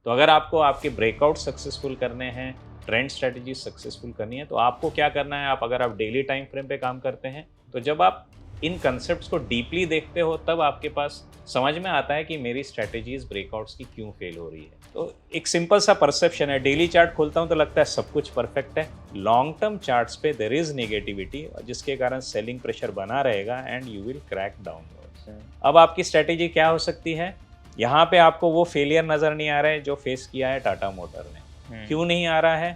तो अगर आपको आपके ब्रेकआउट सक्सेसफुल करने हैं, ट्रेंड स्ट्रेटजी सक्सेसफुल करनी है, तो आपको क्या करना है, अगर आप डेली टाइम फ्रेम पे काम करते हैं, तो जब आप इन कंसेप्ट्स को डीपली देखते हो तब आपके पास समझ में आता है कि मेरी स्ट्रेटजीज ब्रेकआउट्स की क्यों फेल हो रही है। तो एक सिंपल सा परसेप्शन है, डेली चार्ट खोलता हूं तो लगता है सब कुछ परफेक्ट है। लॉन्ग टर्म चार्ट्स पे देयर इज नेगेटिविटी, जिसके कारण सेलिंग प्रेशर बना रहेगा and you will crack downwards. अब आपकी स्ट्रेटेजी क्या हो सकती है? यहाँ पे आपको वो फेलियर नज़र नहीं आ रहा है जो फेस किया है टाटा मोटर ने। क्यों नहीं आ रहा है?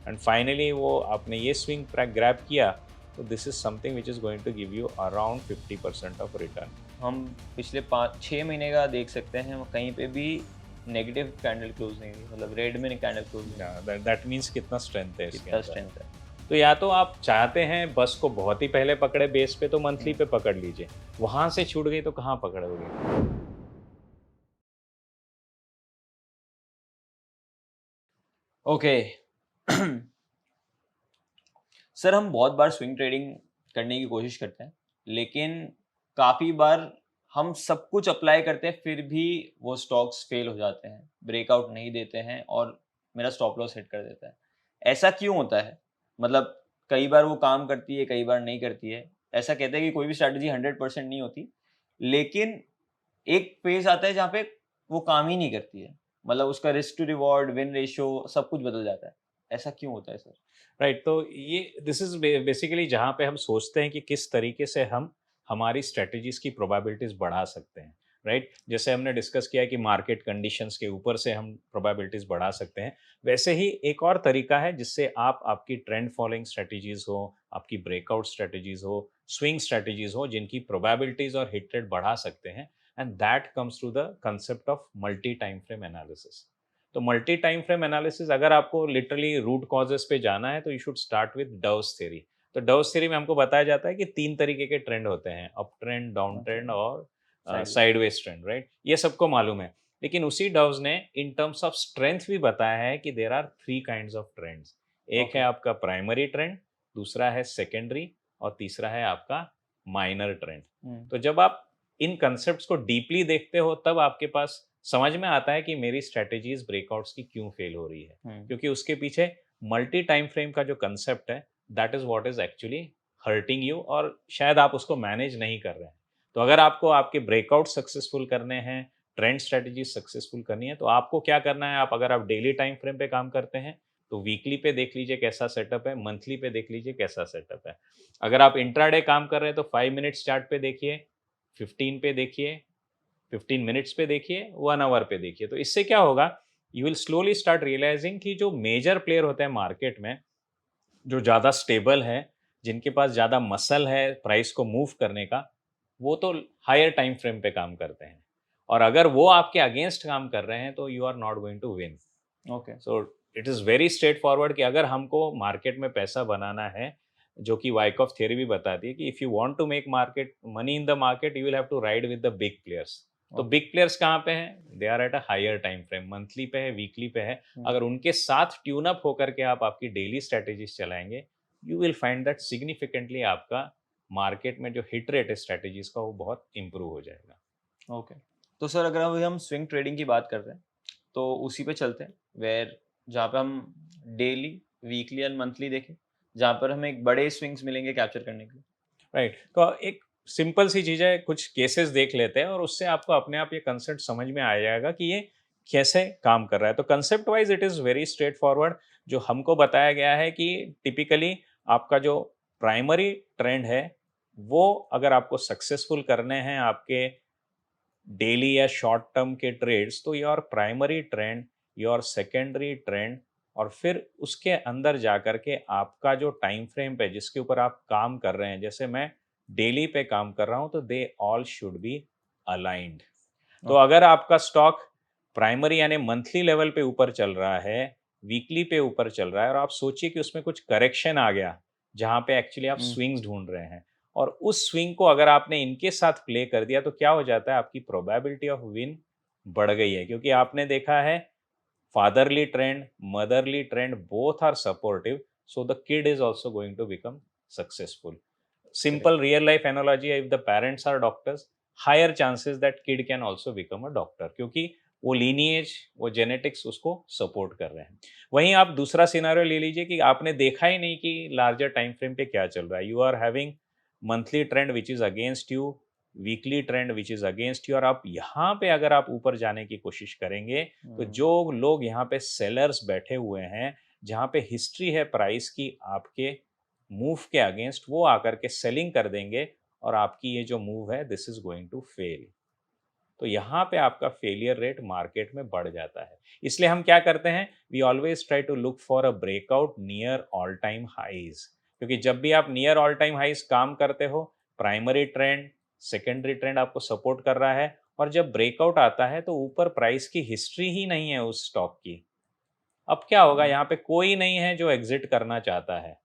एंड फाइनली वो आपने ये स्विंग ग्रैब किया, तो this is something which is going to give you around 50% of return. हम पिछले 5-6 महीने का देख सकते हैं, वो कहीं पे भी नेगेटिव कैंडल क्लोज नहीं हुई, मतलब रेड में कैंडल क्लोज नहीं दैट मीन्स कितना स्ट्रेंथ है इसके कितना अंदर। स्ट्रेंथ है। तो या तो आप चाहते हैं बस को बहुत ही पहले पकड़े बेस पे, तो मंथली पे पकड़ लीजिए। वहां से छूट गई तो कहाँ पकड़ोगे? ओके। सर, हम बहुत बार स्विंग ट्रेडिंग करने की कोशिश करते हैं, लेकिन काफ़ी बार हम सब कुछ अप्लाई करते हैं, फिर भी वो स्टॉक्स फेल हो जाते हैं, ब्रेकआउट नहीं देते हैं और मेरा स्टॉप लॉस हिट कर देता है। ऐसा क्यों होता है? मतलब कई बार वो काम करती है, कई बार नहीं करती है। ऐसा कहते हैं कि कोई भी स्ट्रैटेजी 100% नहीं होती, लेकिन एक फेज़ आता है जहाँ पे वो काम ही नहीं करती है। मतलब उसका risk to reward, win ratio सब कुछ बदल जाता है। ऐसा क्यों होता है सर? राइट, तो ये दिस इज बेसिकली जहाँ पे हम सोचते हैं कि किस तरीके से हम हमारी स्ट्रेटजीज की प्रोबेबिलिटीज बढ़ा सकते हैं। राइट, जैसे हमने डिस्कस किया कि मार्केट कंडीशंस के ऊपर से हम प्रोबेबिलिटीज बढ़ा सकते हैं, वैसे ही एक और तरीका है जिससे आप आपकी ट्रेंड फॉलोइंग स्ट्रेटजीज हो, आपकी ब्रेकआउट स्ट्रेटजीज हो, स्विंग स्ट्रेटजीज हो, जिनकी प्रोबेबिलिटीज और हिट रेट बढ़ा सकते हैं। And that comes through the concept of multi time frame analysis. तो मल्टी टाइम फ्रेम एनालिसिस, अगर आपको लिटरली रूट कॉजेस पे जाना है, तो you should start with doves theory. तो डव्स थ्योरी में हमको बताया जाता है कि 3 तरीके के ट्रेंड होते हैं, अप ट्रेंड, डाउन ट्रेंड और साइडवेज। Sideways trend. राइट, ये सबको मालूम है। लेकिन उसी डव्स ने इन टर्म्स ऑफ स्ट्रेंथ भी बताया है कि there are 3 kinds of trends. एक है ओके। आपका प्राइमरी ट्रेंड, दूसरा है सेकेंडरी, और तीसरा है आपका माइनर ट्रेंड। तो जब आप इन कंसेप्ट्स को डीपली देखते हो तब आपके पास समझ में आता है कि मेरी स्ट्रेटेजीज ब्रेकआउट्स की क्यों फेल हो रही है। क्योंकि उसके पीछे मल्टी टाइम फ्रेम का जो कंसेप्ट है, that is what is actually hurting you, और शायद आप उसको मैनेज नहीं कर रहे हैं। तो अगर आपको आपके ब्रेकआउट सक्सेसफुल करने हैं, ट्रेंड स्ट्रेटेजी सक्सेसफुल करनी है, तो आपको क्या करना है, अगर आप डेली टाइम फ्रेम पे काम करते हैं, तो वीकली पे देख लीजिए कैसा सेटअप है, मंथली पे देख लीजिए कैसा सेटअप है। अगर आप इंट्राडे काम कर रहे हैं तो 5 मिनट्स चार्ट पे देखिए, 15 पे देखिए, 15 मिनट्स पे देखिए, 1 आवर पे देखिए। तो इससे क्या होगा, you will slowly start realizing कि जो मेजर प्लेयर होते हैं मार्केट में, जो ज़्यादा स्टेबल है, जिनके पास ज़्यादा मसल है प्राइस को मूव करने का, वो तो हायर टाइम फ्रेम पे काम करते हैं। और अगर वो आपके अगेंस्ट काम कर रहे हैं तो you are not going to win. Okay. So it is very straight forward कि अगर हमको मार्केट में पैसा बनाना है, जो कि वाइकॉफ थ्योरी भी बताती है कि if you want to make market money in the market, you will have to ride with the big players. तो ओके। बिग प्लेयर्स कहाँ पे हैं? They are at a higher time frame, monthly पे है, वीकली पे है। अगर उनके साथ ट्यून अप होकर के आप आपकी डेली स्ट्रेटेजीज चलाएंगे, you will find that significantly आपका मार्केट में जो हिट रेट है स्ट्रेटेजीज का, वो बहुत इंप्रूव हो जाएगा। ओके। तो सर, अगर अभी हम स्विंग ट्रेडिंग की बात कर रहे हैं, तो उसी पे चलते हैं, वेयर जहाँ पे हम डेली, वीकली एंड मंथली देखें, जहाँ पर हमें एक बड़े स्विंग्स मिलेंगे कैप्चर करने के लिए। राइट, तो एक सिंपल सी चीज़ है, कुछ केसेस देख लेते हैं और उससे आपको अपने आप ये कंसेप्ट समझ में आ जाएगा कि ये कैसे काम कर रहा है। तो concept wise it is very straight forward. जो हमको बताया गया है कि टिपिकली आपका जो प्राइमरी ट्रेंड है, वो अगर आपको सक्सेसफुल करने हैं आपके डेली या शॉर्ट टर्म के ट्रेड्स, तो your primary trend, your secondary trend, और फिर उसके अंदर जाकर के आपका जो टाइम फ्रेम पे जिसके ऊपर आप काम कर रहे हैं, जैसे मैं डेली पे काम कर रहा हूं, तो they all should be aligned. तो ओके। अगर आपका स्टॉक प्राइमरी यानी मंथली लेवल पे ऊपर चल रहा है, वीकली पे ऊपर चल रहा है, और आप सोचिए कि उसमें कुछ करेक्शन आ गया जहां पे एक्चुअली आप स्विंग्स ढूंढ रहे हैं, और उस स्विंग को अगर आपने इनके साथ प्ले कर दिया, तो क्या हो जाता है, आपकी प्रोबेबिलिटी ऑफ विन बढ़ गई है। क्योंकि आपने देखा है fatherly trend, motherly trend, both are supportive, so the kid is also going to become successful. Correct. Simple real life analogy, if the parents are doctors, higher chances that kid can also become a doctor, क्योंकि वो lineage, वो genetics उसको support कर रहे हैं। वहीं आप दूसरा सिनेरियो ले लीजिए कि आपने देखा ही नहीं कि लार्जर टाइम फ्रेम पे क्या चल रहा है। You are having monthly trend which is against you, weekly trend which is against you, और आप यहाँ पे अगर आप ऊपर जाने की कोशिश करेंगे तो जो लोग यहाँ पे सेलर्स बैठे हुए हैं, जहाँ पे हिस्ट्री है प्राइस की आपके मूव के अगेंस्ट, वो आकर के सेलिंग कर देंगे और आपकी ये जो मूव है this is going to fail. तो यहाँ पे आपका फेलियर रेट मार्केट में बढ़ जाता है। इसलिए हम क्या करते हैं, we always try to look for a breakout near all time highs, क्योंकि जब भी आप नियर ऑल टाइम हाइज काम करते हो, प्राइमरी ट्रेंड, सेकेंडरी ट्रेंड आपको सपोर्ट कर रहा है, और जब ब्रेकआउट आता है तो ऊपर प्राइस की हिस्ट्री ही नहीं है उस स्टॉक की। अब क्या होगा, यहाँ पे कोई नहीं है जो एग्जिट करना चाहता है,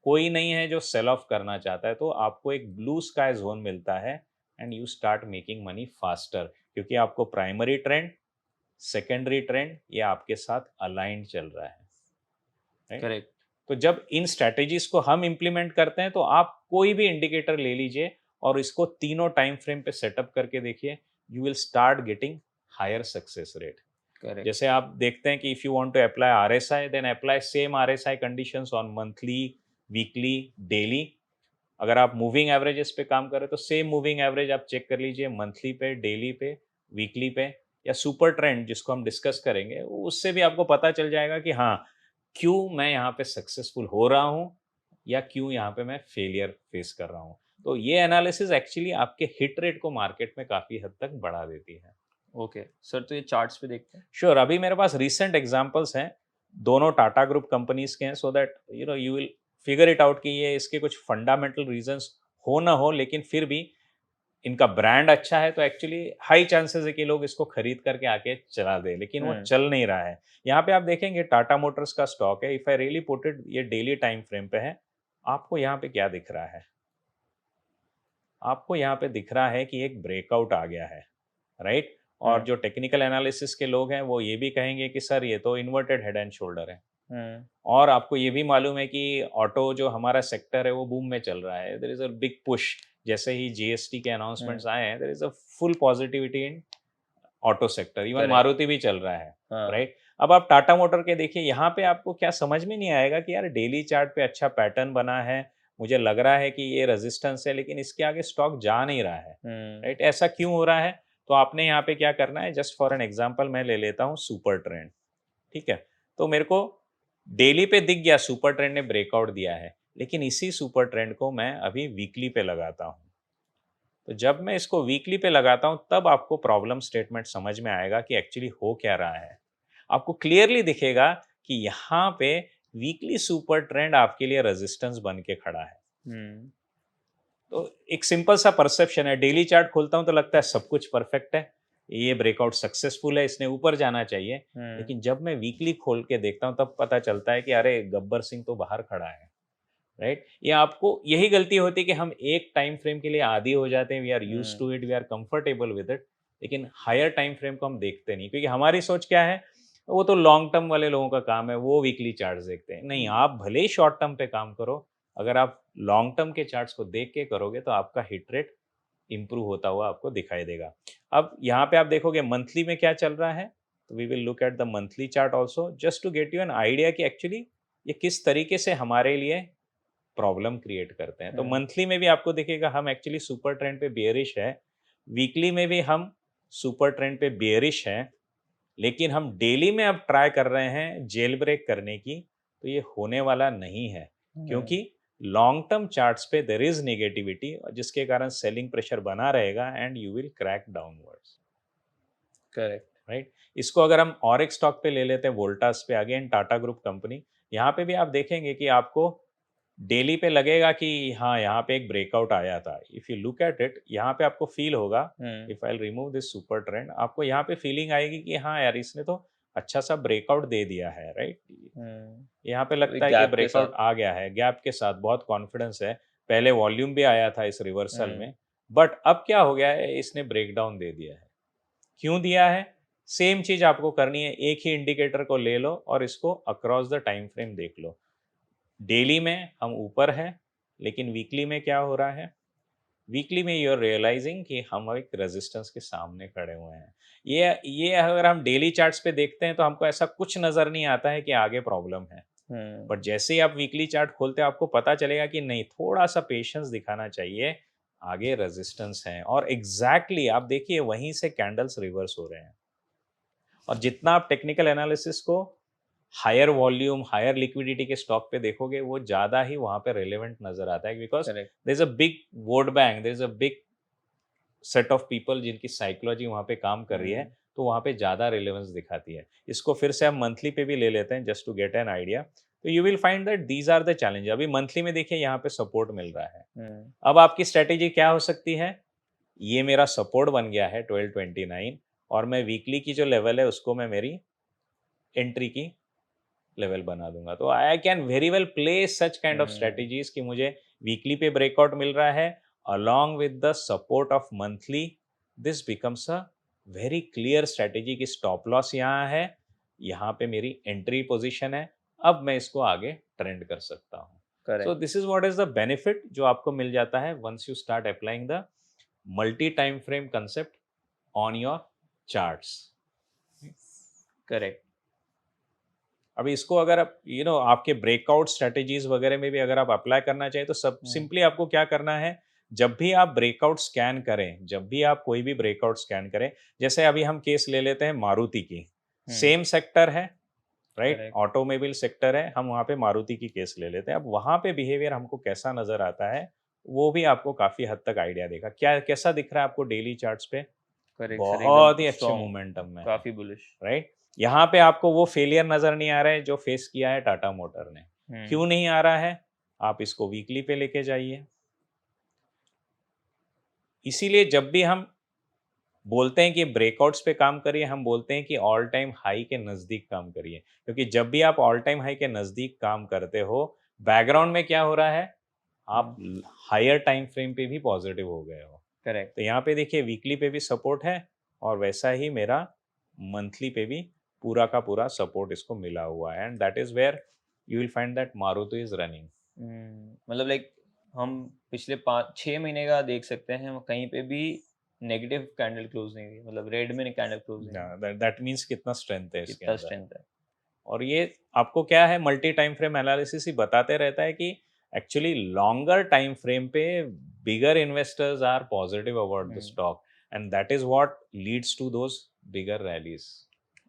कोई नहीं है जो सेल ऑफ करना चाहता है, तो आपको एक ब्लू स्काई जोन मिलता है and you start making money faster, क्योंकि आपको प्राइमरी ट्रेंड, सेकेंडरी ट्रेंड ये आपके साथ अलाइंड चल रहा है, राइट। करेक्ट। तो जब इन स्ट्रैटेजीज को हम इंप्लीमेंट करते हैं तो आप कोई भी इंडिकेटर ले लीजिए और इसको तीनों टाइम फ्रेम पे सेटअप करके देखिए, you will start getting higher success rate. Correct. जैसे आप देखते हैं कि if you want to apply RSI, then apply same RSI conditions on monthly, weekly, daily. अगर आप मूविंग एवरेजेस पे काम करें तो सेम मूविंग एवरेज आप चेक कर लीजिए मंथली पे, डेली पे, वीकली पे, या सुपर ट्रेंड जिसको हम डिस्कस करेंगे, उससे भी आपको पता चल जाएगा कि हाँ, क्यों मैं यहाँ पे सक्सेसफुल हो रहा हूँ या क्यों यहाँ पे मैं फेलियर फेस कर रहा हूँ। तो ये एनालिसिस एक्चुअली आपके हिट रेट को मार्केट में काफ़ी हद तक बढ़ा देती है। ओके सर, तो ये चार्ट्स पे देखते हैं। श्योर, अभी मेरे पास रिसेंट एग्जांपल्स हैं, दोनों टाटा ग्रुप कंपनीज के हैं, so that you will figure it out कि ये इसके कुछ फंडामेंटल रीजंस हो ना हो, लेकिन फिर भी इनका ब्रांड अच्छा है तो एक्चुअली हाई चांसेस है कि लोग इसको खरीद करके आके चला दें, लेकिन वो चल नहीं रहा है। यहाँ पे आप देखेंगे टाटा मोटर्स का स्टॉक है, if I really put it, ये डेली टाइम फ्रेम पे है। आपको यहाँ पे क्या दिख रहा है, आपको यहाँ पे दिख रहा है कि एक ब्रेकआउट आ गया है, राइट। और जो टेक्निकल एनालिसिस के लोग हैं वो ये भी कहेंगे कि सर ये तो इन्वर्टेड हेड एंड शोल्डर है। और आपको ये भी मालूम है कि ऑटो जो हमारा सेक्टर है वो बूम में चल रहा है, there is a big push. जैसे ही जीएसटी के अनाउंसमेंट्स आए हैं, there is a full positivity in auto sector, even Correct. Maruti भी चल रहा है, हाँ। राइट। अब आप टाटा मोटर के देखिए, यहाँ पे आपको क्या समझ में नहीं आएगा कि यार डेली चार्ट पे अच्छा पैटर्न बना है, मुझे लग रहा है कि ये रेजिस्टेंस है, लेकिन इसके आगे स्टॉक जा नहीं रहा है, राइट। ऐसा क्यों हो रहा है? तो आपने यहाँ पे क्या करना है, जस्ट फॉर एन एग्जांपल मैं ले लेता हूँ सुपर ट्रेंड, ठीक है। तो मेरे को डेली पे दिख गया सुपर ट्रेंड ने ब्रेकआउट दिया है, लेकिन इसी सुपर ट्रेंड को मैं अभी वीकली पे लगाता हूँ। तो जब मैं इसको वीकली पे लगाता हूँ तब आपको प्रॉब्लम स्टेटमेंट समझ में आएगा कि एक्चुअली हो क्या रहा है। आपको क्लियरली दिखेगा कि यहाँ पे वीकली सुपर ट्रेंड आपके लिए रेजिस्टेंस बन के खड़ा है। तो एक सिंपल सा परसेप्शन है, डेली चार्ट खोलता हूँ तो लगता है सब कुछ परफेक्ट है, ये ब्रेकआउट सक्सेसफुल है, इसने ऊपर जाना चाहिए। लेकिन जब मैं वीकली खोल के देखता हूँ तब पता चलता है कि अरे गब्बर सिंह तो बाहर खड़ा है, राइट। ये आपको यही गलती होती है कि हम एक टाइम फ्रेम के लिए आदी हो जाते हैं, we are use to it, we are comfortable with it, लेकिन हायर टाइम फ्रेम को हम देखते नहीं, क्योंकि हमारी सोच क्या है, वो तो लॉन्ग टर्म वाले लोगों का काम है, वो वीकली चार्ट्स देखते हैं। नहीं, आप भले ही शॉर्ट टर्म पे काम करो, अगर आप लॉन्ग टर्म के चार्ट्स को देख के करोगे तो आपका हिट रेट इंप्रूव होता हुआ आपको दिखाई देगा। अब यहाँ पे आप देखोगे मंथली में क्या चल रहा है, तो we will look at the monthly chart also just to get you an idea कि एक्चुअली ये किस तरीके से हमारे लिए प्रॉब्लम क्रिएट करते हैं। तो मंथली में भी आपको दिखेगा हम एक्चुअली सुपर ट्रेंड पे बेयरिश है, वीकली में भी हम सुपर ट्रेंड पे बेयरिश हैं, लेकिन हम डेली में अब ट्राई कर रहे हैं जेल ब्रेक करने की, तो ये होने वाला नहीं है, क्योंकि लॉन्ग टर्म चार्ट्स पे देयर इज नेगेटिविटी, जिसके कारण सेलिंग प्रेशर बना रहेगा and you will crack downwards. Correct. Right. इसको अगर हम और एक स्टॉक पे ले लेते हैं, वोल्टास पे, अगेन टाटा ग्रुप कंपनी, यहाँ पे भी आप देखेंगे कि आपको डेली पे लगेगा कि हाँ यहाँ पे एक ब्रेकआउट आया था। If you look at it, यहाँ पे आपको फील होगा, if I remove this super trend, आपको यहाँ पे फीलिंग आएगी कि हाँ यार इसने तो अच्छा सा ब्रेकआउट दे दिया है, राइट। यहाँ पे लगता है कि गैप के ब्रेकआउट साथ। आ गया है, गैप के साथ बहुत कॉन्फिडेंस है, पहले वॉल्यूम भी आया था इस रिवर्सल में, बट अब क्या हो गया है, इसने ब्रेकडाउन दे दिया है। क्यों दिया है? सेम चीज आपको करनी है, एक ही इंडिकेटर को ले लो और इसको अक्रॉस द टाइम फ्रेम देख लो। डेली में हम ऊपर हैं, लेकिन वीकली में क्या हो रहा है, वीकली में यू आर रियलाइजिंग कि हम एक रेजिस्टेंस के सामने खड़े हुए हैं। ये अगर हम डेली चार्ट्स पे देखते हैं तो हमको ऐसा कुछ नजर नहीं आता है कि आगे प्रॉब्लम है, बट जैसे ही आप वीकली चार्ट खोलते हैं आपको पता चलेगा कि नहीं, थोड़ा सा पेशेंस दिखाना चाहिए, आगे रेजिस्टेंस है। और एग्जैक्टली आप देखिए वहीं से कैंडल्स रिवर्स हो रहे हैं। और जितना आप टेक्निकल एनालिसिस को हायर वॉल्यूम हायर लिक्विडिटी के स्टॉक पे देखोगे वो ज़्यादा ही वहाँ पे रेलेवेंट नजर आता है, because correct. There is a big vote bank, there is a big set of people जिनकी साइकोलॉजी वहाँ पे काम कर रही है, तो वहाँ पे ज़्यादा रिलेवेंस दिखाती है। इसको फिर से हम मंथली पे भी ले लेते हैं just to get an idea. तो you will find that these are the challenge. अभी मंथली में देखिए यहाँ पे सपोर्ट मिल रहा है। अब आपकी स्ट्रेटेजी क्या हो सकती है? ये मेरा सपोर्ट बन गया है 1229, और मैं वीकली की जो लेवल है उसको मैं मेरी एंट्री की लेवल बना दूंगा। तो I can very well play such kind of strategies कि मुझे वीकली पे ब्रेकआउट मिल रहा है along with the support of monthly, this becomes a very clear strategy कि स्टॉप लॉस यहाँ है, यहाँ पे मेरी एंट्री पोजीशन है, अब मैं इसको आगे ट्रेंड कर सकता हूँ। So correct. This is what is the benefit जो आपको मिल जाता है once you start applying the multi time frame concept on your charts. Correct. अभी इसको अगर आप आपके ब्रेकआउट स्ट्रेटेजीज वगैरह में भी अगर आप अप्लाई करना चाहिए तो सब सिंपली आपको क्या करना है, जब भी आप ब्रेकआउट स्कैन करें, जब भी आप कोई भी ब्रेकआउट स्कैन करें, जैसे अभी हम केस ले लेते हैं मारुति की, सेम सेक्टर है, राइट, करेक्ट। ऑटोमोबाइल सेक्टर है, हम वहाँ पे मारुति की केस ले लेते हैं। अब वहाँ पे बिहेवियर हमको कैसा नजर आता है वो भी आपको काफी हद तक आइडिया देगा। क्या कैसा दिख रहा है आपको डेली चार्ट्स पे? करेक्ट सर, एकदम बहुत ही अच्छे स्ट्रॉन्ग, मोमेंटम में है, काफी बुलिश। राइट। यहाँ पे आपको वो फेलियर नजर नहीं आ रहा है जो फेस किया है टाटा मोटर ने। क्यों नहीं आ रहा है? आप इसको वीकली पे लेके जाइए। इसीलिए जब भी हम बोलते हैं कि ब्रेकआउट्स पे काम करिए, हम बोलते हैं कि ऑल टाइम हाई के नज़दीक काम करिए, क्योंकि जब भी आप ऑल टाइम हाई के नज़दीक काम करते हो, बैकग्राउंड में क्या हो रहा है, आप हायर टाइम फ्रेम पे भी पॉजिटिव हो गए हो। करेक्ट। तो यहाँ पे देखिए वीकली पे भी सपोर्ट है, और वैसा ही मेरा मंथली पे भी पूरा का पूरा सपोर्ट इसको मिला हुआ है, and that is where you will find that Maruti is running. मतलब लाइक हम पिछले 5-6 महीने का देख सकते हैं, कहीं पे भी नेगेटिव कैंडल क्लोज नहीं हुई, मतलब रेड में कैंडल क्लोज नहीं हुई। दैट मीन्स कितना स्ट्रेंथ है इसके कितना अंदर। स्ट्रेंथ है। और ये आपको क्या है, मल्टी टाइम फ्रेम एनालिसिस ही बताते रहता है कि एक्चुअली लॉन्गर टाइम फ्रेम पे bigger investors are positive about the stock, and that is what leads to those bigger rallies.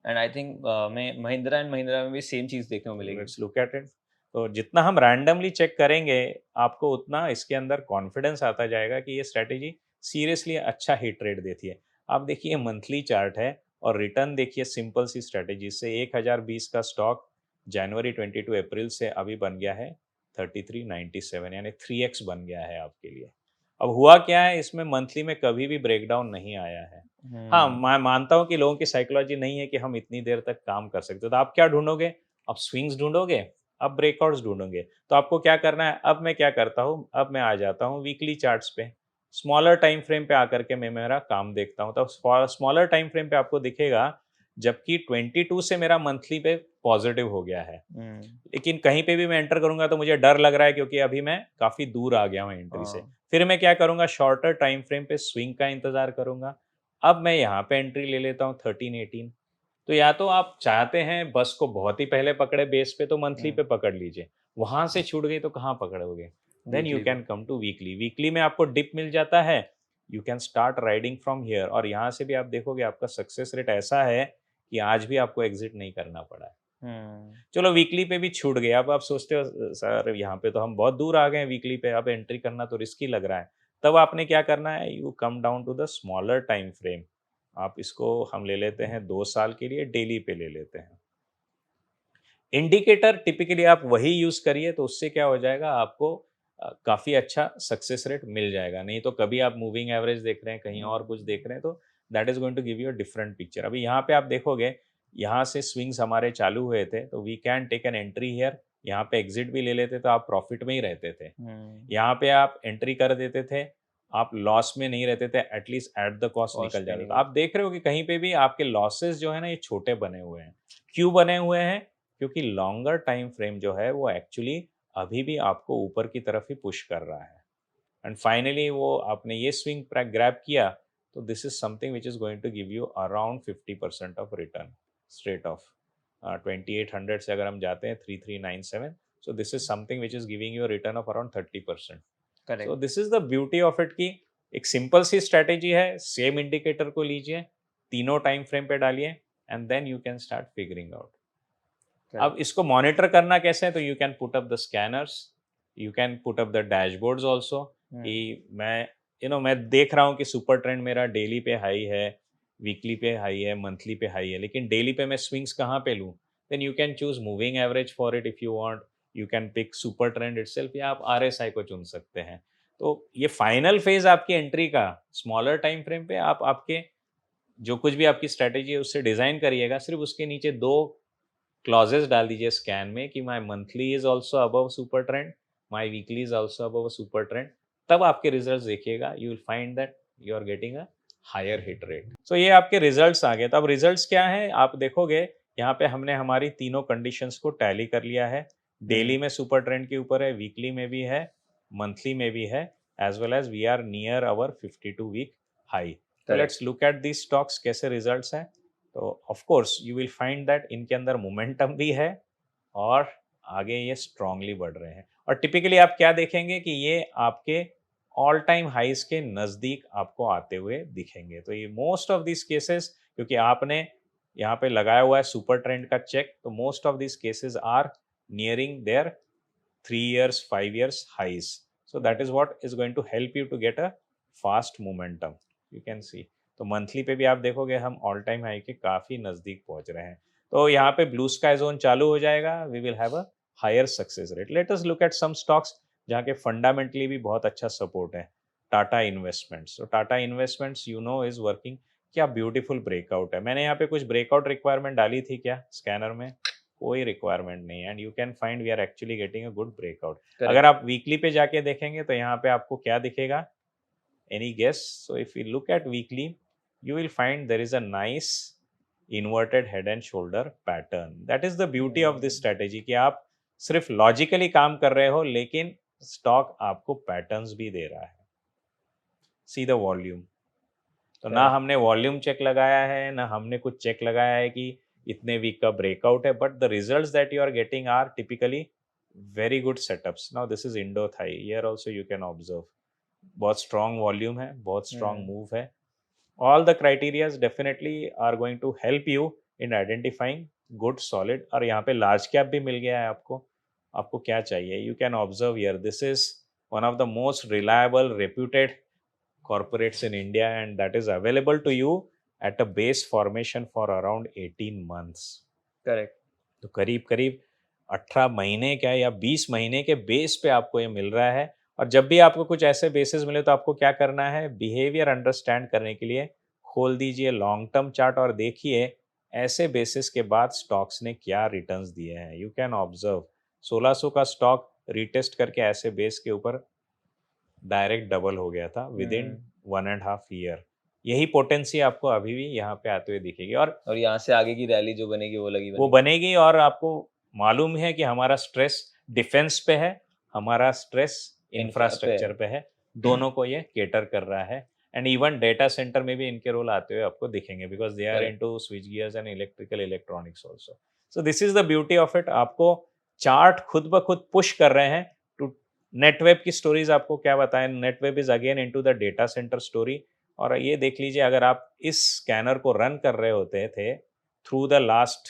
And I think में महिंद्रा एंड महिंद्रा में भी सेम चीज देखने को मिलेगी। Let's look at it. तो जितना हम रैंडमली चेक करेंगे आपको उतना इसके अंदर कॉन्फिडेंस आता जाएगा कि ये स्ट्रेटेजी सीरियसली अच्छा हिट रेट देती है। आप देखिए मंथली चार्ट है और रिटर्न देखिए सिंपल सी स्ट्रेटेजी से 1020 का स्टॉक जनवरी 22 अप्रैल से अभी बन गया है 3397, यानी 3x बन गया है आपके लिए। अब हुआ क्या है, इसमें मंथली में कभी भी ब्रेकडाउन नहीं आया है। हाँ, मैं मानता हूँ कि लोगों की साइकोलॉजी नहीं है कि हम इतनी देर तक काम कर सकते, तो आप क्या ढूंढोगे? आप स्विंग्स ढूंढोगे, अब ब्रेकआउट्स ढूंढोगे। तो आपको क्या करना है, अब मैं क्या करता हूँ, अब मैं आ जाता हूँ वीकली चार्ट्स पे, स्मॉलर टाइम फ्रेम पे आकर के मैं मेरा काम देखता हूँ। तो स्मॉलर टाइम फ्रेम पे आपको दिखेगा जबकि 22 से मेरा मंथली पे पॉजिटिव हो गया है, लेकिन कहीं पे भी मैं एंटर करूंगा तो मुझे डर लग रहा है क्योंकि अभी मैं काफी दूर आ गया हूँ एंट्री से। फिर मैं क्या करूंगा, शॉर्टर टाइम फ्रेम पे स्विंग का इंतजार करूंगा। अब मैं यहाँ पे एंट्री ले लेता हूँ 1318। तो या तो आप चाहते हैं बस को बहुत ही पहले पकड़े बेस पे, तो मंथली पे पकड़ लीजिए, वहां से छूट गई तो कहाँ पकड़ोगे? देन यू वीकली पे। Can come to weekly. Weekly में आपको डिप मिल जाता है, you can start riding from here, और यहाँ से भी आप देखोगे आपका सक्सेस रेट ऐसा है कि आज भी आपको एग्जिट नहीं करना पड़ा है। चलो वीकली पे भी छूट गया, अब आप सोचते हो सर यहाँ पे तो हम बहुत दूर आ गए हैं वीकली पे, अब एंट्री करना तो रिस्की लग रहा है। तब आपने क्या करना है, you come down to the smaller time frame. आप इसको हम ले लेते हैं 2 साल के लिए, डेली पे ले लेते हैं। इंडिकेटर टिपिकली आप वही यूज करिए, तो उससे क्या हो जाएगा, आपको काफी अच्छा सक्सेस रेट मिल जाएगा। नहीं तो कभी आप मूविंग एवरेज देख रहे हैं, कहीं और कुछ देख रहे हैं, तो that is going to give you a different picture. अभी यहाँ पे आप देखोगे, यहाँ से स्विंग्स हमारे चालू हुए थे, तो we can take an entry here, यहाँ पे एग्जिट भी ले लेते तो आप प्रॉफिट में ही रहते थे। यहाँ पे आप एंट्री कर देते थे, आप लॉस में नहीं रहते थे, एटलीस्ट एट द कॉस्ट निकल जाते थे। तो आप देख रहे हो कि कहीं पे भी आपके लॉसेस जो है ना, ये छोटे बने हुए हैं। क्यों बने हुए हैं? क्योंकि लॉन्गर टाइम फ्रेम जो है वो एक्चुअली अभी भी आपको ऊपर की तरफ ही पुश कर रहा है। एंड फाइनली वो आपने ये स्विंग ग्रैब किया, तो this is something which is going to give you around 50% of return straight of 2800 से अगर हम जाते हैं 3397, so this is something which is giving you a return of around 30%. Correct. So this is the beauty of it कि एक simple सी strategy है, same indicator को लीजिए, तीनों टाइम फ्रेम पे डालिए and then you can start figuring out. अब इसको मॉनिटर करना कैसे है, तो you can put up the scanners, you can put up the dashboards also कि मैं देख रहा हूँ कि सुपर ट्रेंड मेरा डेली पे हाई है, वीकली पे हाई है, मंथली पे हाई है, लेकिन डेली पे मैं स्विंग्स कहाँ पे लूँ? Then you can choose moving average for it if you want, you can pick super trend itself, या आप आरएसआई को चुन सकते हैं। तो ये फाइनल फेज आपकी एंट्री का स्मॉलर टाइम फ्रेम पे आप आपके जो कुछ भी आपकी स्ट्रेटेजी है उससे डिजाइन करिएगा, सिर्फ उसके नीचे 2 क्लॉजेस डाल दीजिए स्कैन में कि my monthly is also above super trend, my weekly is also above super trend, तब आपके रिजल्ट देखिएगा, you will find that you are getting a higher hit rate. So ये आपके रिजल्ट्स आ गए। तो अब रिजल्ट्स क्या है आप देखोगे, यहाँ पे हमने हमारी तीनों कंडीशंस को टैली कर लिया है। डेली में सुपर ट्रेंड के ऊपर है, वीकली में भी है, मंथली में भी है, as well as we are near our 52 week high. तो let's look at the stocks कैसे रिजल्ट्स हैं। तो of course you will find that इनके अंदर मोमेंटम भी है और आगे ये स्ट्रांगली बढ़ रहे हैं। और टिपिकली आप क्या देखेंगे कि ये आपके ऑल टाइम हाइज के नज़दीक आपको आते हुए दिखेंगे। तो ये मोस्ट ऑफ दिस केसेस, क्योंकि आपने यहाँ पे लगाया हुआ है सुपर ट्रेंड का चेक, तो most of this cases are nearing their 3 years 5 years highs, so that is what is going to help you to get a fast momentum, you can see। तो मंथली पे भी आप देखोगे हम all time high के काफ़ी नज़दीक पहुंच रहे हैं। तो यहाँ पे ब्लू स्काई जोन चालू हो जाएगा, we will have a higher success rate. Let us look at some stocks जहाँ के फंडामेंटली भी बहुत अच्छा सपोर्ट है। टाटा इन्वेस्टमेंट्स, तो Tata investments you know is working. क्या ब्यूटीफुल ब्रेकआउट है। मैंने यहाँ पे कुछ ब्रेकआउट रिक्वायरमेंट डाली थी क्या स्कैनर में? कोई रिक्वायरमेंट नहीं है, and you can find we are actually getting a good breakout. अगर आप वीकली पे जाके देखेंगे तो यहाँ पे आपको क्या दिखेगा? Any guess? So if you look at weekly you will find there is a nice inverted head and shoulder pattern. That is the beauty of this strategy कि आप सिर्फ लॉजिकली काम कर रहे हो लेकिन स्टॉक आपको पैटर्न्स भी दे रहा है। सी द वॉल्यूम, तो ना हमने वॉल्यूम चेक लगाया है, ना हमने कुछ चेक लगाया है कि इतने वीक का ब्रेकआउट है, but the results that you are getting are typically very good setups. Now this is Indo Thai, here also you can observe बहुत स्ट्रॉन्ग वॉल्यूम है, बहुत स्ट्रॉन्ग मूव है। all the criterias definitely are going to help you in identifying good solid। और यहाँ पे large cap भी मिल गया है आपको। आपको क्या चाहिए? You can observe here, this is one of the most reliable reputed corporates in India and that is available to you at a base formation for around 18 months। Correct. तो करीब करीब 18 महीने क्या या 20 महीने के बेस पे आपको ये मिल रहा है। और जब भी आपको कुछ ऐसे बेसिस मिले तो आपको क्या करना है? बिहेवियर अंडरस्टैंड करने के लिए खोल दीजिए लॉन्ग टर्म चार्ट और देखिए ऐसे बेसिस के बाद स्टॉक्स ने क्या रिटर्न्स दिए हैं। यू कैन ऑब्जर्व 1600 का स्टॉक रिटेस्ट करके ऐसे बेस के ऊपर डायरेक्ट डबल हो गया था विद इन 1.5 ईयर। यही पोटेंसी आपको अभी भी यहाँ पे आते हुए दिखेगी और यहाँ से आगे की रैली जो बनेगी वो बनेगी। और आपको मालूम है कि हमारा स्ट्रेस डिफेंस पे है, हमारा स्ट्रेस इंफ्रास्ट्रक्चर पे है, दोनों को ये केटर कर रहा है। एंड इवन डेटा सेंटर में भी इनके रोल आते हुए आपको दिखेंगे because they are into switch gears and electrical electronics also. So this is the beauty of it. आपको चार्ट खुद ब खुद पुश कर रहे हैं टू नेटवेब की स्टोरीज। आपको क्या बताएं, Netweb is again into the data centre story. और ये देख लीजिए, अगर आप इस स्कैनर को रन कर रहे होते थे थ्रू द लास्ट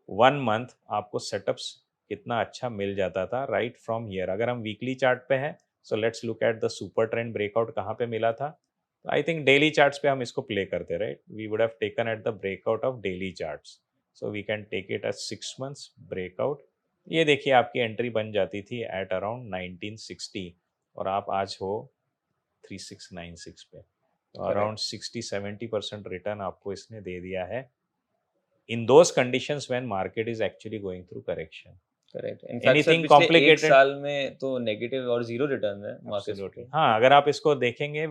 1 मंथ, आपको सेटअप्स कितना अच्छा मिल जाता था राइट फ्रॉम हियर। अगर हम वीकली चार्ट पे हैं, so let's look at the super trend breakout कहाँ पे मिला था। तो आई थिंक डेली चार्ट्स पे हम इसको प्ले करते right. We would have taken at the breakout of daily charts, so we can take it at 6 months breakout. ये देखिए आपकी एंट्री बन जाती थी एट अराउंड 1960 और आप आज हो 3696 पे। तो अराउंड 60-70% रिटर्न आपको इसने दे दिया है in those conditions when market is actually going through correction। Correct. Anything complicated? 1 साल में तो नेगेटिव और जीरो रिटर्न है मार्केट Absolutely। हाँ, अगर आप इसको देखेंगे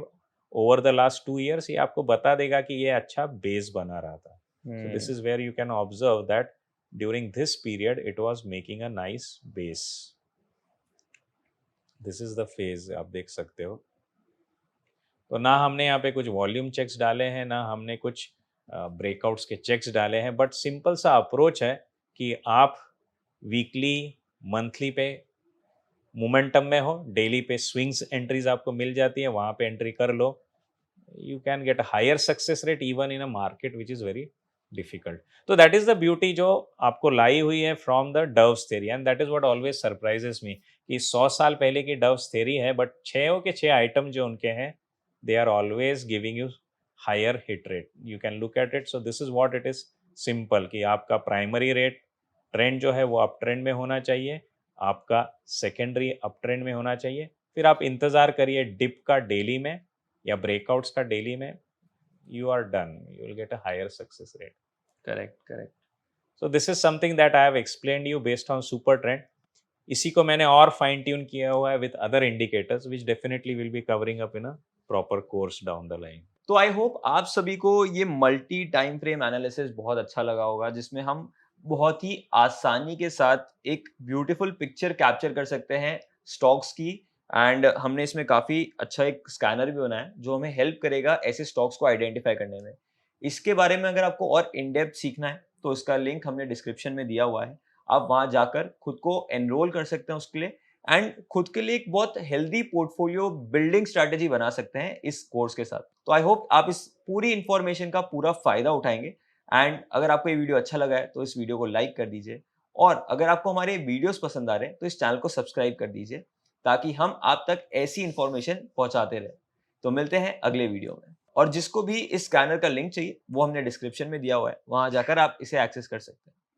ओवर द लास्ट 2 years, ये आपको बता देगा कि ये अच्छा बेस बना रहा था। So this is where you can observe that during this period it was making a nice base। This is the phase आप देख सकते हो। तो ना हमने यहाँ पे कुछ वॉल्यूम चेक्स डाले हैं, ना हमने कुछ ब्रेकआउट्स के चेक्स डाले हैं, बट सिंपल सा अप्रोच है कि आप वीकली, मंथली पे मोमेंटम में हो, डेली पे स्विंग्स एंट्रीज आपको मिल जाती है, वहाँ पे एंट्री कर लो, you can get a higher success rate even in a market which is very difficult. So that is the beauty जो आपको लाई हुई है from the Dove's theory, and that is what always surprises me कि 100 साल पहले की Dove's theory है, but 6 के 6 आइटम जो उनके हैं, they are always giving you higher hit rate. You can look at it. So this is what it is simple कि आपका प्राइमरी रेट ट्रेंड जो है वो अप ट्रेंड में होना चाहिए, आपका सेकेंडरी अप ट्रेंड में होना चाहिए, फिर आप इंतज़ार करिए डिप का डेली में या ब्रेकआउट्स का डेली में, you are done, you will get a higher success rate. Correct correct. So this is something that I have explained you based on super trend. इसी को मैंने और फाइन ट्यून किया हुआ है with other indicators which definitely will be covering up in a proper course down the line. तो I hope आप सभी को ये मल्टी टाइम फ्रेम एनालिसिस बहुत अच्छा लगा होगा, जिसमें हम बहुत ही आसानी के साथ एक ब्यूटीफुल पिक्चर कैप्चर कर सकते हैं स्टॉक्स की. एंड हमने इसमें काफ़ी अच्छा एक स्कैनर भी बनाया जो हमें हेल्प करेगा ऐसे स्टॉक्स को आइडेंटिफाई करने में. इसके बारे में अगर आपको और इन डेप्थ सीखना है तो इसका लिंक हमने डिस्क्रिप्शन में दिया हुआ है. आप वहाँ जाकर खुद को एनरोल कर सकते हैं उसके लिए, एंड खुद के लिए एक बहुत हेल्दी पोर्टफोलियो बिल्डिंग स्ट्रैटेजी बना सकते हैं इस कोर्स के साथ. तो आई होप आप इस पूरी इंफॉर्मेशन का पूरा फायदा उठाएंगे. एंड अगर आपको ये वीडियो अच्छा लगा है तो इस वीडियो को लाइक कर दीजिए, और अगर आपको हमारे वीडियोस पसंद आ रहे हैं तो इस चैनल को सब्सक्राइब कर दीजिए ताकि हम आप तक ऐसी इंफॉर्मेशन पहुंचाते रहे. तो मिलते हैं अगले वीडियो में. और जिसको भी इस स्कैनर का लिंक चाहिए वो हमने डिस्क्रिप्शन में दिया हुआ है, वहां जाकर आप इसे एक्सेस कर सकते हैं.